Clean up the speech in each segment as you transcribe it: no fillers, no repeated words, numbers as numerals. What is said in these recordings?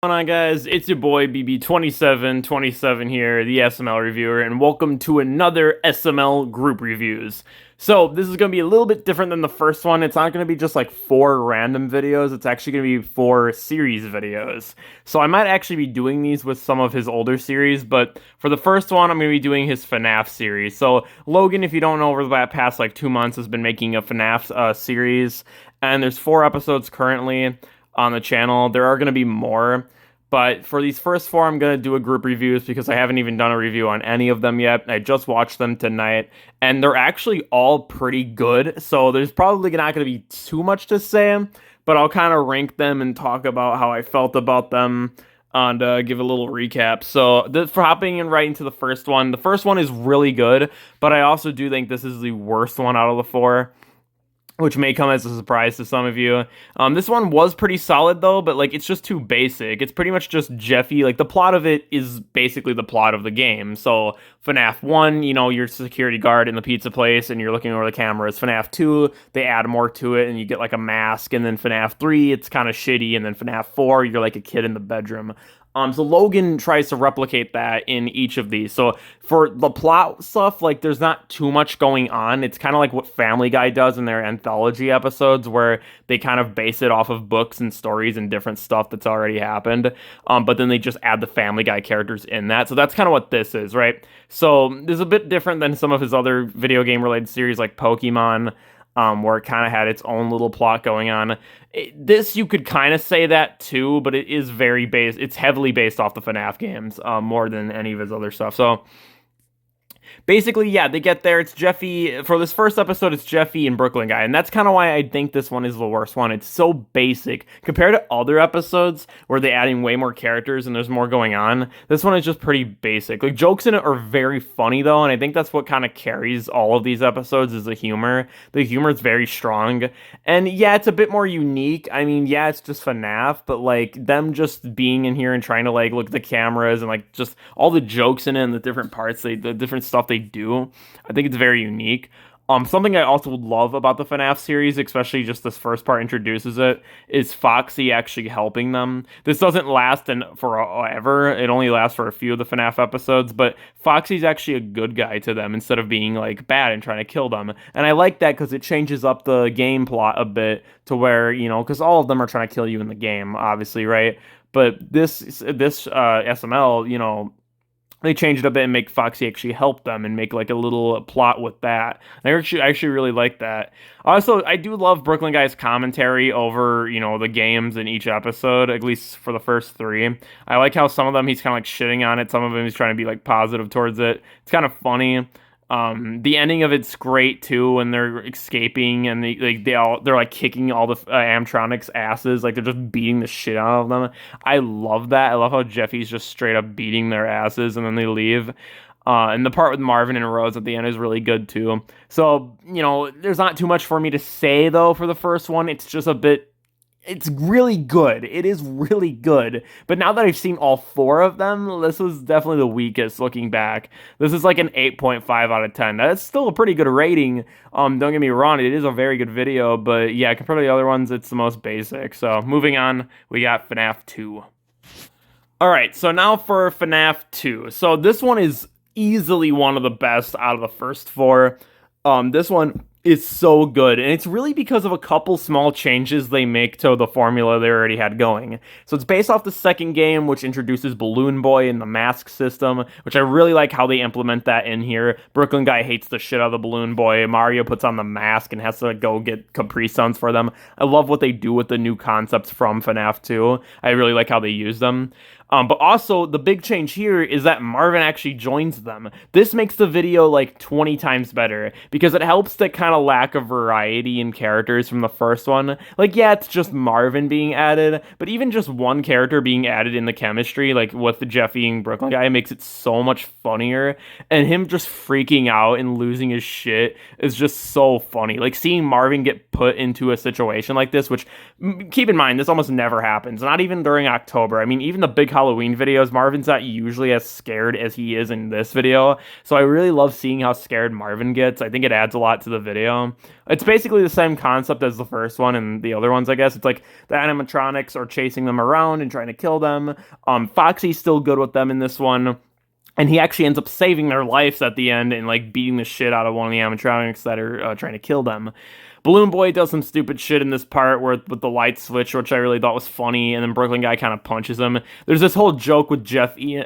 What's going on, guys? It's your boy BB2727 here, the SML reviewer, and welcome to another SML Group Reviews. So this is going to be a little bit different than the first one. It's not going to be just like 4 random videos. It's actually going to be 4 series videos. So I might actually be doing these with some of his older series, but for the first one, I'm going to be doing his FNAF series. So Logan, if you don't know, over the past like 2 months has been making a FNAF series, and there's 4 episodes currently on the channel. There are going to be more, but for these first 4, I'm going to do a group reviews because I haven't even done a review on any of them yet. I just watched them tonight, and they're actually all pretty good, so there's probably not going to be too much to say, but I'll kind of rank them and talk about how I felt about them and give a little recap. So for hopping in right into the first one is really good, but I also do think this is the worst one out of the 4, which may come as a surprise to some of you. This one was pretty solid though, but like it's just too basic. It's pretty much just Jeffy. Like the plot of it is basically the plot of the game. So FNAF 1, you know, you're a security guard in the pizza place and you're looking over the cameras. FNAF 2, they add more to it and you get like a mask. And then FNAF 3, it's kind of shitty. And then FNAF 4, you're like a kid in the bedroom. So Logan tries to replicate that in each of these. So for the plot stuff, like there's not too much going on. It's kind of like what Family Guy does in their anthology episodes, where they kind of base it off of books and stories and different stuff that's already happened. But then they just add the Family Guy characters in that. So that's kind of what this is, right? So this is a bit different than some of his other video game related series like Pokemon, where it kind of had its own little plot going on. This, you could kind of say that too, but it is very based. It's heavily based off the FNAF games, more than any of his other stuff. So basically, yeah, they get there. It's Jeffy. For this first episode, it's Jeffy and Brooklyn Guy. And that's kind of why I think this one is the worst one. It's so basic. Compared to other episodes where they add in way more characters and there's more going on, this one is just pretty basic. Like, jokes in it are very funny, though. And I think that's what kind of carries all of these episodes is the humor. The humor is very strong. And yeah, it's a bit more unique. I mean, yeah, it's just FNAF, but like them just being in here and trying to like look at the cameras and like just all the jokes in it and the different parts, the different stuff they do, I think it's very unique. Something I also love about the FNAF series, especially just this first part introduces it, is Foxy actually helping them. This doesn't last forever. It only lasts for a few of the FNAF episodes, but Foxy's actually a good guy to them instead of being like bad and trying to kill them. And I like that because it changes up the game plot a bit to where, you know, because all of them are trying to kill you in the game, obviously, right? But this SML, you know, they change it a bit and make Foxy actually help them and make like a little plot with that. And I actually really like that. Also, I do love Brooklyn Guy's commentary over, you know, the games in each episode, at least for the first 3. I like how some of them he's kind of like shitting on it. Some of them he's trying to be like positive towards it. It's kind of funny. The ending of it's great too when they're escaping and they're like kicking all the animatronics asses, like they're just beating the shit out of them. I love that. I love how Jeffy's just straight up beating their asses and then they leave. And the part with Marvin and Rose at the end is really good too. So, you know, there's not too much for me to say though for the first one. It's just a bit, it's really good. It is really good. But now that I've seen all 4 of them, this was definitely the weakest looking back. This is like an 8.5 out of 10. That's still a pretty good rating. Don't get me wrong, it is a very good video, but yeah, compared to the other ones, it's the most basic. So moving on, we got FNAF 2. Alright, so now for FNAF 2. So this one is easily one of the best out of the first 4. This one is so good, and it's really because of a couple small changes they make to the formula they already had going. So it's based off the second game, which introduces Balloon Boy and the mask system, which I really like how they implement that in here. Brooklyn Guy hates the shit out of the Balloon Boy. Mario puts on the mask and has to go get Capri Suns for them. I love what they do with the new concepts from FNAF 2. I really like how they use them. But also, the big change here is that Marvin actually joins them. This makes the video like 20 times better, because it helps that kind of lack of variety in characters from the first one. Like, yeah, it's just Marvin being added, but even just one character being added in the chemistry, like with the Jeffy and Brooklyn Guy, makes it so much funnier. And him just freaking out and losing his shit is just so funny. Like, seeing Marvin get put into a situation like this, which, keep in mind, this almost never happens. Not even during October. I mean, even the big Halloween videos, Marvin's not usually as scared as he is in this video. So I really love seeing how scared Marvin gets. I think it adds a lot to the video. It's basically the same concept as the first one and the other ones, I guess. It's like the animatronics are chasing them around and trying to kill them. Foxy's still good with them in this one. And he actually ends up saving their lives at the end and like beating the shit out of one of the animatronics that are trying to kill them. Balloon Boy does some stupid shit in this part where with the light switch, which I really thought was funny, and then Brooklyn Guy kind of punches him. There's this whole joke with Jeffy,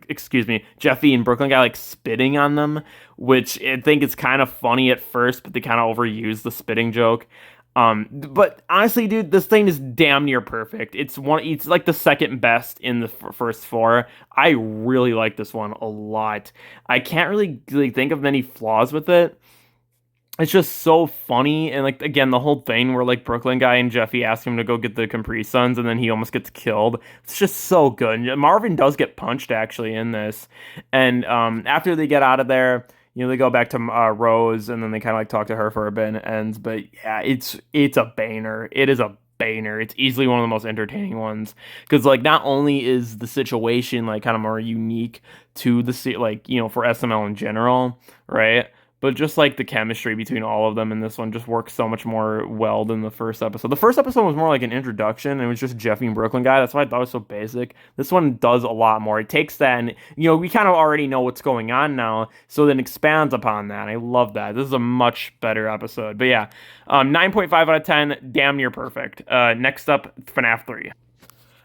excuse me, Jeffy and Brooklyn Guy like spitting on them, which I think is kind of funny at first, but they kind of overuse the spitting joke. But honestly, dude, this thing is damn near perfect. It's like the second best in the first four. I really like this one a lot. I can't really think of many flaws with it. It's just so funny, and like again, the whole thing where like Brooklyn Guy and Jeffy ask him to go get the Capri Suns, and then he almost gets killed. It's just so good. Marvin does get punched actually in this, and after they get out of there, you know, they go back to Rose, and then they kind of like talk to her for a bit, and it ends. But yeah, it's a banger. It is a banger. It's easily one of the most entertaining ones because like not only is the situation like kind of more unique to the like, you know, for SML in general, right? But just like the chemistry between all of them in this one just works so much more well than the first episode. The first episode was more like an introduction, and it was just Jeffy and Brooklyn Guy. That's why I thought it was so basic. This one does a lot more. It takes that, and you know, we kind of already know what's going on now, so then expands upon that. I love that. This is a much better episode. But yeah, 9.5 out of 10, damn near perfect. Next up, FNAF 3.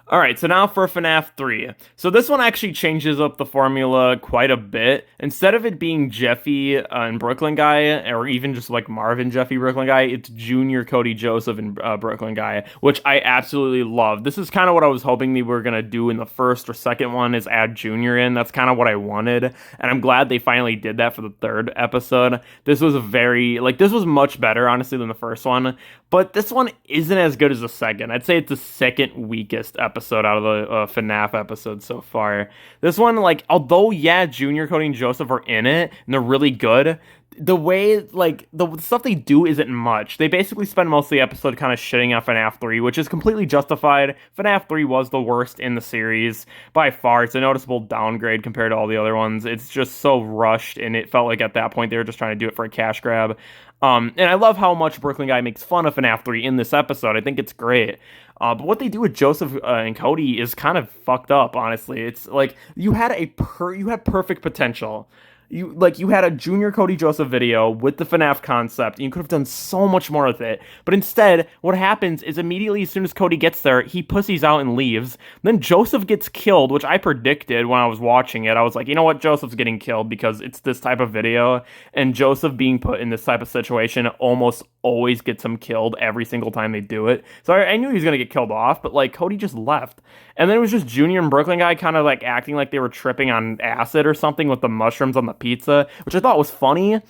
All right, so now for FNAF 3. So this one actually changes up the formula quite a bit. Instead of it being Jeffy and Brooklyn Guy, or even just like Marvin, Jeffy, Brooklyn Guy, it's Junior, Cody, Joseph, and Brooklyn Guy, which I absolutely love. This is kind of what I was hoping they were going to do in the first or second one, is add Junior in. That's kind of what I wanted, and I'm glad they finally did that for the third episode. This was this was much better, honestly, than the first one, but this one isn't as good as the second. I'd say it's the second weakest episode out of the FNAF episodes so far. This one, like, although, yeah, Junior, Cody, and Joseph are in it, and they're really good, the way, like, the stuff they do isn't much. They basically spend most of the episode kind of shitting on FNAF 3, which is completely justified. FNAF 3 was the worst in the series by far. It's a noticeable downgrade compared to all the other ones. It's just so rushed, and it felt like at that point they were just trying to do it for a cash grab. And I love how much Brooklyn Guy makes fun of FNAF 3 in this episode. I think it's great. But what they do with Joseph and Cody is kind of fucked up, honestly. It's like you had perfect potential. You had a Junior Cody Joseph video with the FNAF concept, and you could have done so much more with it. But instead, what happens is immediately as soon as Cody gets there, he pussies out and leaves. Then Joseph gets killed, which I predicted when I was watching it. I was like, you know what? Joseph's getting killed because it's this type of video, and Joseph being put in this type of situation almost always gets him killed every single time they do it. So I knew he was going to get killed off, but like Cody just left. And then it was just Junior and Brooklyn Guy kind of like acting like they were tripping on acid or something with the mushrooms on the pizza, which I thought was funny.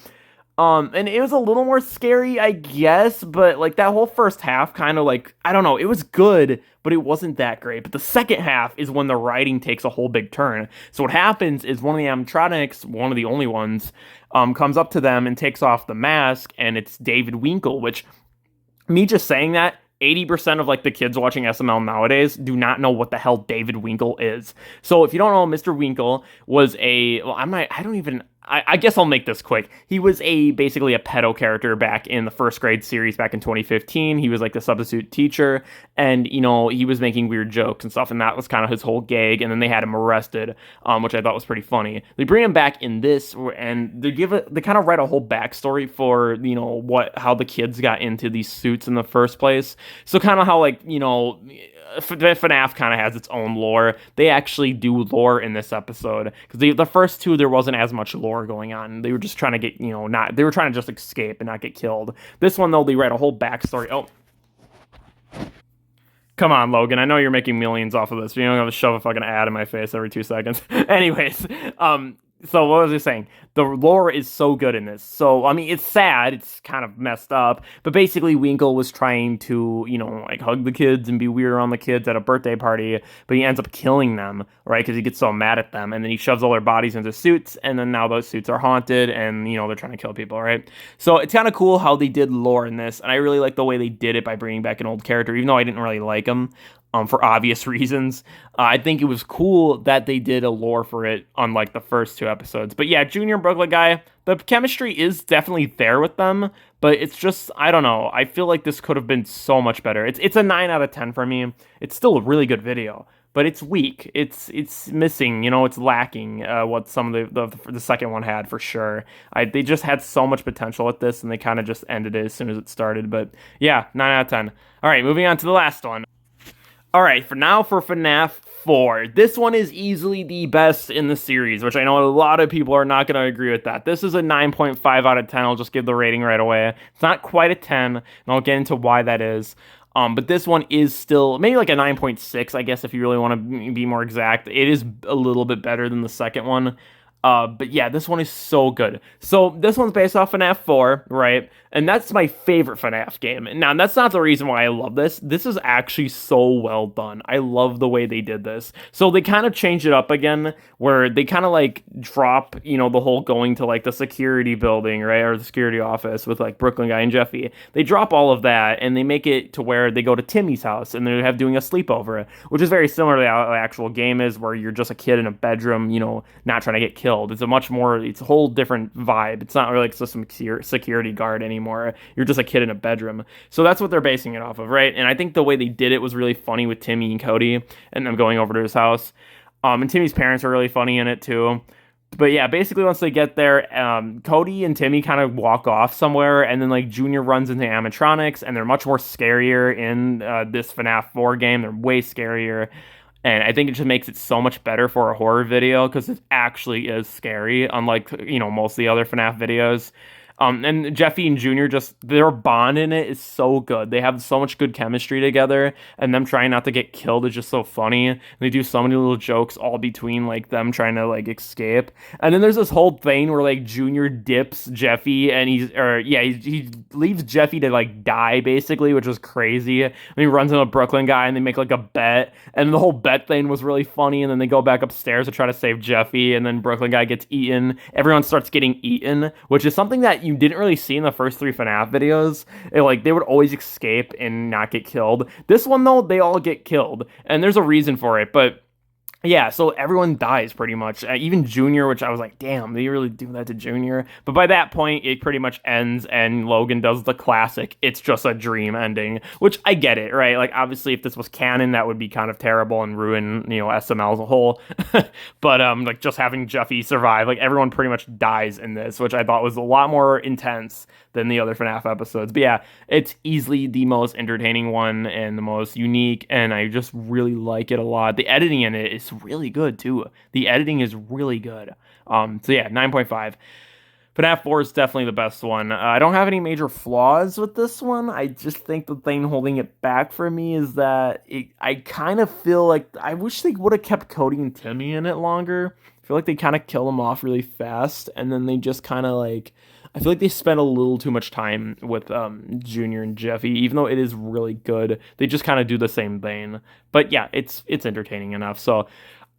And it was a little more scary, I guess, but like that whole first half kind of like, I don't know, it was good, but it wasn't that great. But the second half is when the writing takes a whole big turn. So what happens is one of the animatronics, one of the only ones, comes up to them and takes off the mask, and it's David Winkle, which, me just saying that, 80% of like the kids watching SML nowadays do not know what the hell David Winkle is. So if you don't know, Mr. Winkle was I guess I'll make this quick. He was basically a pedo character back in the first grade series back in 2015. He was like the substitute teacher, and you know, he was making weird jokes and stuff, and that was kind of his whole gag. And then they had him arrested, which I thought was pretty funny. They bring him back in this, and they kind of write a whole backstory for, you know, how the kids got into these suits in the first place. So kind of how, like, you know, FNAF kind of has its own lore. They actually do lore in this episode, because the first two there wasn't as much lore going on. They were just trying to get, you know, they were trying to just escape and not get killed. This one though, they write a whole backstory. Oh, come on, Logan. I know you're making millions off of this, but you don't have to shove a fucking ad in my face every 2 seconds. Anyways, so what was I saying? The lore is so good in this. So, I mean, it's sad. It's kind of messed up. But basically, Winkle was trying to, you know, like hug the kids and be weird around the kids at a birthday party. But he ends up killing them, right? Because he gets so mad at them. And then he shoves all their bodies into suits. And then now those suits are haunted. And, you know, they're trying to kill people, right? So it's kind of cool how they did lore in this. And I really like the way they did it by bringing back an old character, even though I didn't really like him. for obvious reasons. I think it was cool that they did a lore for it, unlike the first two episodes. But yeah, Junior and Brooklyn guy, the chemistry is definitely there with them, but it's just, I don't know. I feel like this could have been so much better. It's a 9 out of 10 for me. It's still a really good video, but it's weak. It's missing, it's lacking what some of the second one had for sure. They just had so much potential with this, and they kind of just ended it as soon as it started. But yeah, 9 out of 10. All right, moving on to the last one. All right, for FNAF 4. This one is easily the best in the series, which I know a lot of people are not going to agree with that. This is a 9.5 out of 10. I'll just give the rating right away. It's not quite a 10, and I'll get into why that is. But this one is still maybe like a 9.6, I guess, if you really want to be more exact. It is a little bit better than the second one. But yeah, this one is so good. So this one's based off FNAF 4, right? And that's my favorite FNAF game. Now, that's not the reason why I love this. This is actually so well done. I love the way they did this. So they kind of changed it up again, where they kind of like drop, the whole going to like the security building, right? Or the security office with like Brooklyn Guy and Jeffy. They drop all of that and they make it to where they go to Timmy's house and they have doing a sleepover, which is very similar to how the actual game is, where you're just a kid in a bedroom, not trying to get killed. It's a whole different vibe. It's not really like just some security guard anymore. You're just a kid in a bedroom. So that's what they're basing it off of, right? And I think the way they did it was really funny with Timmy and Cody and them going over to his house. And Timmy's parents are really funny in it too. But yeah, basically once they get there, Cody and Timmy kind of walk off somewhere, and then like Junior runs into animatronics, and they're much more scarier in this FNAF 4 game. They're way scarier. And I think it just makes it so much better for a horror video, because it actually is scary, unlike, most of the other FNAF videos. And Jeffy and Junior, just their bond in it is so good. They have so much good chemistry together, and them trying not to get killed is just so funny. And they do so many little jokes all between like them trying to like escape. And then there's this whole thing where like Junior dips Jeffy, and he leaves Jeffy to like die basically, which was crazy. And he runs into a Brooklyn guy, and they make like a bet, and the whole bet thing was really funny. And then they go back upstairs to try to save Jeffy, and then Brooklyn guy gets eaten. Everyone starts getting eaten, which is something that you didn't really see in the first 3 FNAF videos. They would always escape and not get killed. This one though, they all get killed, and there's a reason for it. But yeah, so everyone dies pretty much. Even Junior, which I was like, damn, they really do that to Junior. But by that point, it pretty much ends, and Logan does the classic, it's just a dream ending, which I get it, right? Like, obviously, if this was canon, that would be kind of terrible and ruin, SML as a whole. But, like, just having Jeffy survive, like, everyone pretty much dies in this, which I thought was a lot more intense than the other FNAF episodes. But yeah, it's easily the most entertaining one and the most unique, and I just really like it a lot. The editing in it is really good too. The editing is really good. So yeah, 9.5. FNAF 4 is definitely the best one. I don't have any major flaws with this one. I just think the thing holding it back for me is that I kind of feel like I wish they would have kept Cody and Timmy in it longer. I feel like they kind of kill them off really fast, and then they just kind of like, I feel like they spent a little too much time with Junior and Jeffy, even though it is really good. They just kind of do the same thing. But yeah, it's entertaining enough. So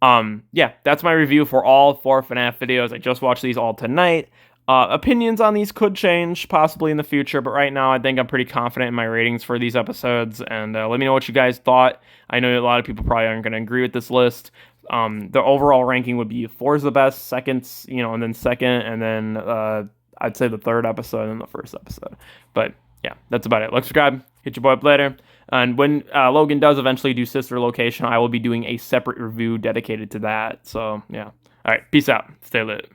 yeah, that's my review for all 4 FNAF videos. I just watched these all tonight. Opinions on these could change possibly in the future, but right now I think I'm pretty confident in my ratings for these episodes. And let me know what you guys thought. I know a lot of people probably aren't going to agree with this list. The overall ranking would be 4 is the best, second's, and then second, and then I'd say the 3rd episode and the 1st episode. But yeah, that's about it. Like, subscribe, hit your boy up later. And when Logan does eventually do Sister Location, I will be doing a separate review dedicated to that. So yeah. All right, peace out. Stay lit.